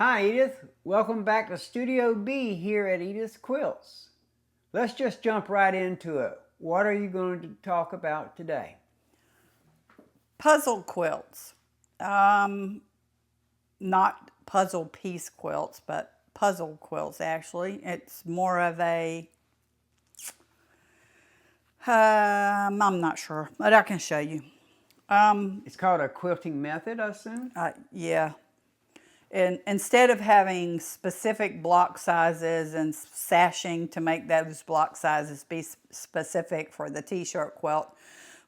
Hi Edith, welcome back to Studio B here at Edith's Quilts. Let's just jump right into it. What are you going to talk about today? Puzzle quilts. Not puzzle piece quilts, but puzzle quilts actually. It's more of a, I'm not sure, but I can show you. It's called a quilting method, I assume? Yeah. And instead of having specific block sizes and sashing to make those block sizes be specific for the T-shirt quilt,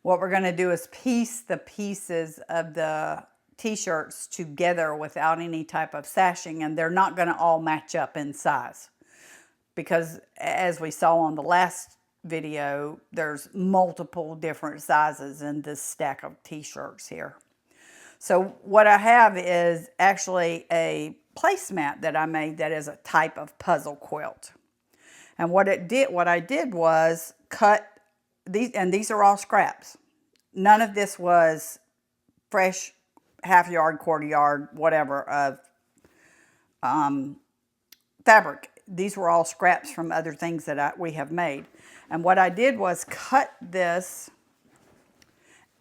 what we're going to do is piece the pieces of the T-shirts together without any type of sashing, and they're not going to all match up in size. Because as we saw on the last video, there's multiple different sizes in this stack of T-shirts here. So what I have is actually a placemat that I made that is a type of puzzle quilt. And what I did was cut these, and these are all scraps. None of this was fresh half yard, quarter yard, whatever of fabric. These were all scraps from other things that we have made. And what I did was cut this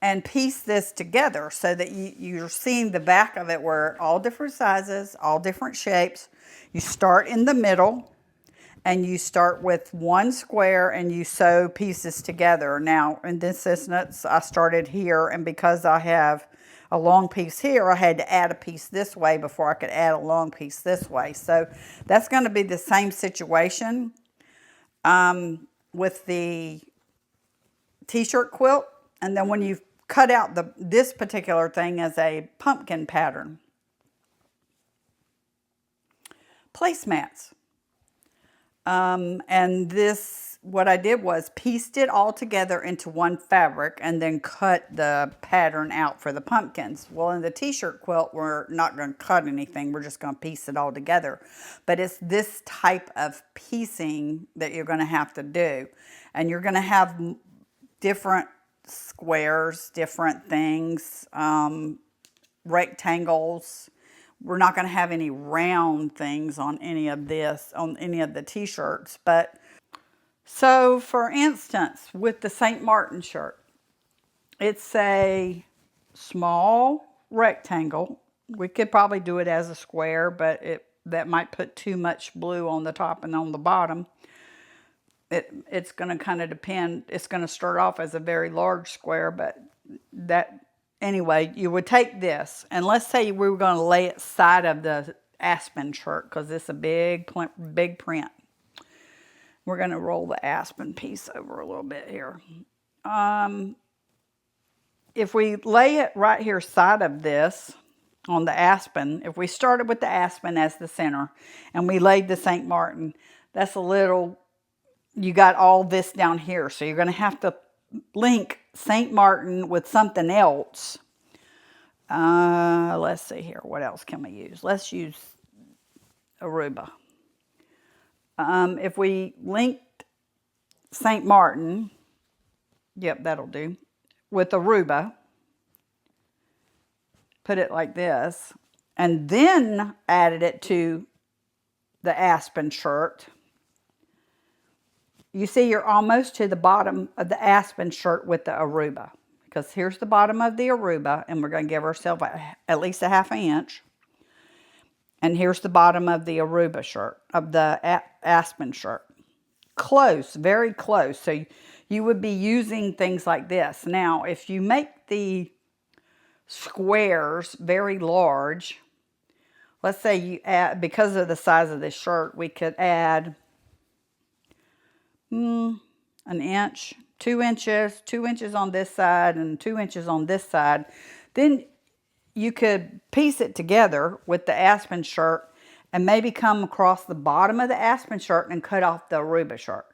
and piece this together so that you're seeing the back of it where all different sizes, all different shapes. You start in the middle and you start with one square and you sew pieces together. Now in this instance, I started here, and because I have a long piece here, I had to add a piece this way before I could add a long piece this way. So that's going to be the same situation with the T-shirt quilt. And then when you've cut out this particular thing as a pumpkin pattern. Placemats. And this, what I did was pieced it all together into one fabric and then cut the pattern out for the pumpkins. Well, in the T-shirt quilt, we're not going to cut anything. We're just going to piece it all together. But it's this type of piecing that you're going to have to do. And you're going to have different squares, different things, rectangles. We're not going to have any round things on any of this, on any of the T-shirts. But so for instance, with the St. Martin shirt, it's a small rectangle. We could probably do it as a square, but that might put too much blue on the top and on the bottom. It's going to kind of depend. It's going to start off as a very large square, but anyway, you would take this, and let's say we were going to lay it side of the aspen shirt because it's a big print. We're going to roll the aspen piece over a little bit here. If we lay it right here side of this on the aspen, if we started with the aspen as the center and we laid the St. Martin, that's a little... You got all this down here, so you're going to have to link St. Martin with something else. Let's see here. What else can we use? Let's use Aruba. If we linked St. Martin, yep, that'll do, with Aruba, put it like this, and then added it to the aspen shirt. You see, you're almost to the bottom of the aspen shirt with the Aruba. Because here's the bottom of the Aruba, and we're going to give ourselves at least a ½ inch. And here's the bottom of the Aruba shirt, of the aspen shirt. Close, very close. So you would be using things like this. Now, if you make the squares very large, let's say you add, because of the size of this shirt, we could add... an inch, 2 inches, 2 inches on this side and 2 inches on this side. Then you could piece it together with the aspen shirt and maybe come across the bottom of the aspen shirt and cut off the Aruba shirt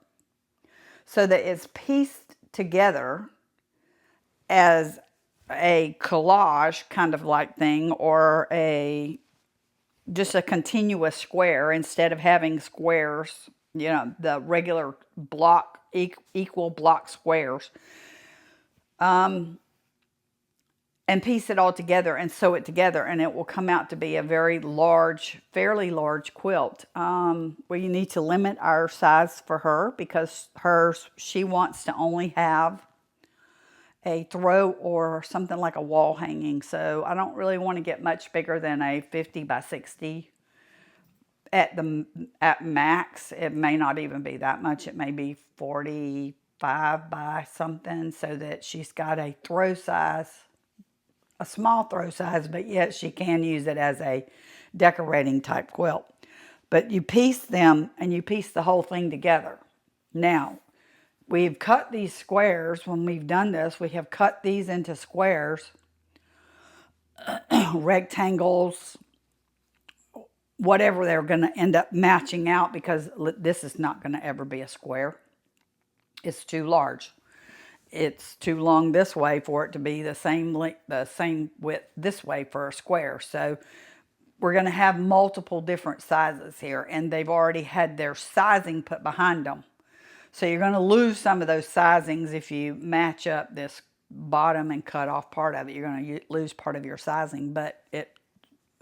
so that it's pieced together as a collage kind of like thing, or just a continuous square instead of having squares. You know, the regular equal block squares. and piece it all together and sew it together, and it will come out to be a very large, fairly large quilt. We need to limit our size for her because she wants to only have a throw or something like a wall hanging. So I don't really want to get much bigger than a 50 by 60 at max. It may not even be that much. It may be 45 by something, so that she's got a throw size, a small throw size, but yet she can use it as a decorating type quilt. But you piece them and you piece the whole thing together. Now, we've cut these squares. When we've done this, we have cut these into squares, rectangles, whatever they're going to end up matching out, because this is not going to ever be a square. It's too large. It's too long this way for it to be the same width this way for a square. So we're going to have multiple different sizes here, and they've already had their sizing put behind them. So you're going to lose some of those sizings if you match up this bottom and cut off part of it. You're going to lose part of your sizing, but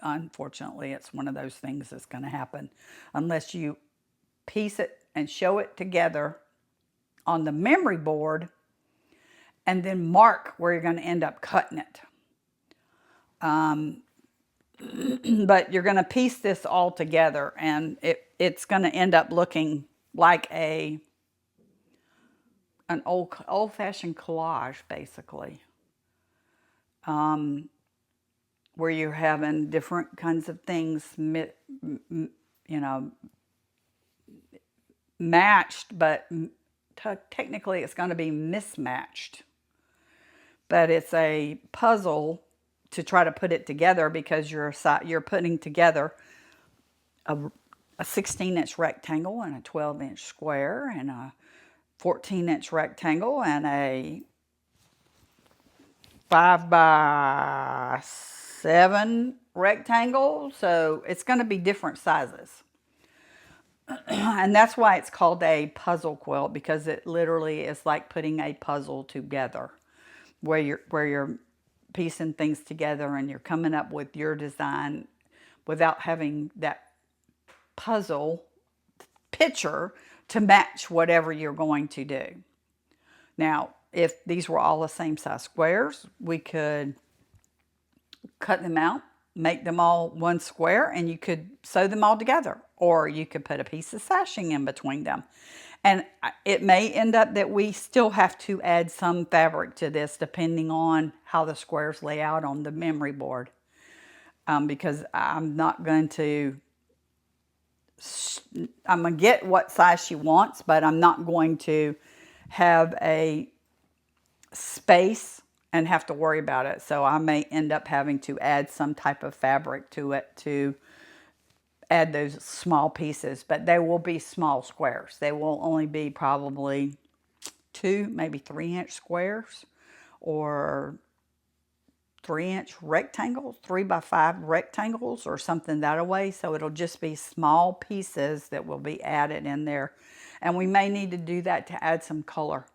unfortunately, it's one of those things that's going to happen unless you piece it and show it together on the memory board and then mark where you're going to end up cutting it. But you're going to piece this all together, and it's going to end up looking like an old-fashioned collage, basically, where you're having different kinds of things, matched, but technically it's going to be mismatched. But it's a puzzle to try to put it together, because you're putting together a 16-inch rectangle and a 12-inch square and a 14-inch rectangle and a 5 by 7 rectangle. So it's going to be different sizes. And that's why it's called a puzzle quilt, because it literally is like putting a puzzle together, where you're piecing things together and you're coming up with your design without having that puzzle picture to match whatever you're going to do. Now, if these were all the same size squares, we could cut them out, make them all one square, and you could sew them all together. Or you could put a piece of sashing in between them. And it may end up that we still have to add some fabric to this, depending on how the squares lay out on the memory board. Because I'm going to get what size she wants, but I'm not going to have a space and have to worry about it. So I may end up having to add some type of fabric to it to add those small pieces, but they will be small squares. They will only be probably 2, maybe 3-inch squares, or 3-inch rectangles, 3 by 5 rectangles, or something that way. So it'll just be small pieces that will be added in there. And we may need to do that to add some color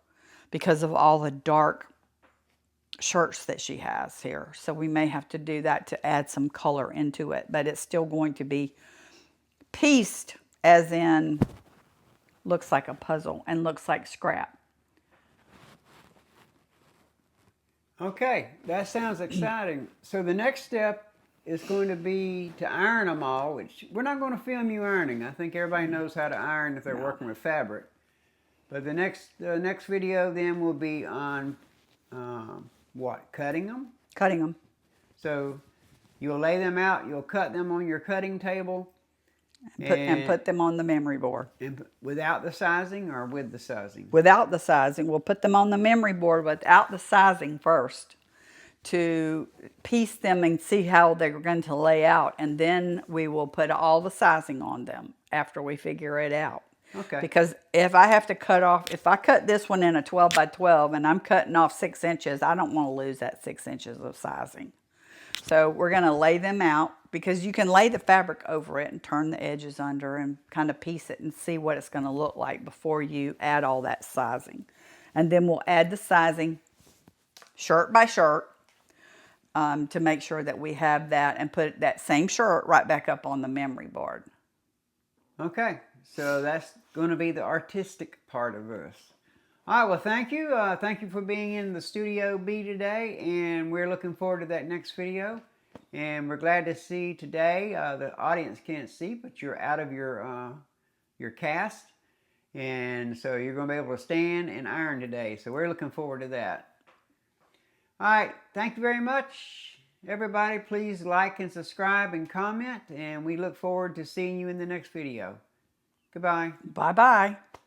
because of all the dark shirts that she has here. So we may have to do that to add some color into it, but it's still going to be pieced, as in looks like a puzzle and looks like scrap. Okay, that sounds exciting. So the next step is going to be to iron them all, which we're not going to film you ironing. I think everybody knows how to iron if they're working with fabric. But the next video then will be on cutting them? Cutting them. So you'll lay them out, you'll cut them on your cutting table. And put them on the memory board. And without the sizing or with the sizing? Without the sizing. We'll put them on the memory board without the sizing first to piece them and see how they're going to lay out. And then we will put all the sizing on them after we figure it out. Okay. Because if I have to cut off, if I cut this one in a 12 by 12 and I'm cutting off 6 inches, I don't want to lose that 6 inches of sizing. So we're going to lay them out, because you can lay the fabric over it and turn the edges under and kind of piece it and see what it's going to look like before you add all that sizing. And then we'll add the sizing shirt by shirt to make sure that we have that and put that same shirt right back up on the memory board. Okay, so that's going to be the artistic part of this. All right, well, thank you. Thank you for being in the Studio B today, and we're looking forward to that next video. And we're glad to see today, the audience can't see, but you're out of your cast. And so you're going to be able to stand and iron today. So we're looking forward to that. All right, thank you very much. Everybody, please like and subscribe and comment. And we look forward to seeing you in the next video. Goodbye. Bye-bye.